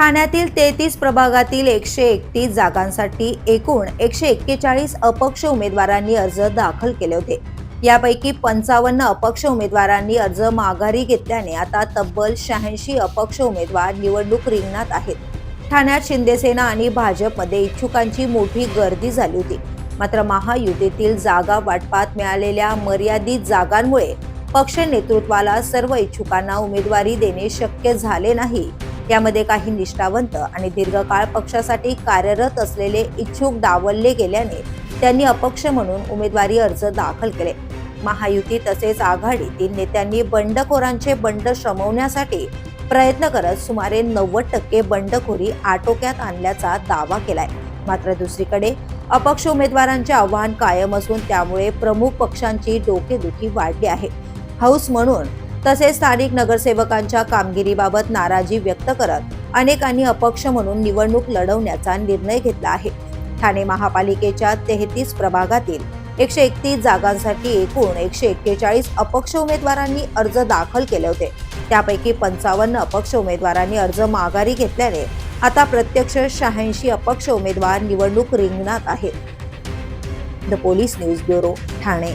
ठाण्यातील 33 प्रभागातील 131 जागांसाठी एकूण 141 अपक्ष उमेदवारांनी अर्ज दाखल केले होते। यापैकी 55 अपक्ष उमेदवारांनी अर्ज माघारी घेतल्याने आता तब्बल 86 अपक्ष उमेदवार निवडणूक रिंगणात आहेत। ठाण्यात शिंदेसेना आणि भाजपमध्ये इच्छुकांची मोठी गर्दी झाली होती। मात्र महायुतीतील जागा वाटपात मिळालेल्या मर्यादित जागांमुळे पक्ष नेतृत्वाला सर्व इच्छुकांना उमेदवारी देणे शक्य झाले नाही। यामध्ये काही निष्ठावंत आणि दीर्घकाळ पक्षासाठी कार्यरत असलेले इच्छुक डावलले गेल्याने त्यांनी अपक्ष म्हणून उमेदवारी अर्ज दाखल केले। महायुती तसेच आघाडीतील नेत्यांनी बंडखोरांचे बंड शमवण्यासाठी प्रयत्न करत सुमारे 90% बंडखोरी आटोक्यात आणल्याचा दावा केलाय। मात्र दुसरीकडे अपक्ष उमेदवारांचे आव्हान कायम असून त्यामुळे प्रमुख पक्षांची डोकेदुखी वाढली आहे। हौस म्हणून तसेच स्थानिक नगरसेवकांच्या कामगिरीबाबत नाराजी व्यक्त करत अनेकांनी अपक्ष म्हणून निवडणूक लढवण्याचा निर्णय घेतला आहे। ठाणे महापालिकेच्या 33 प्रभागातील 131 जागांसाठी एकूण 141 अपक्ष उमेदवारांनी अर्ज दाखल केले होते। त्यापैकी 55 अपक्ष उमेदवारांनी अर्ज माघारी घेतल्याने आता प्रत्यक्ष 86 अपक्ष उमेदवार निवडणूक रिंगणात आहेत। The police news bureau, Thane.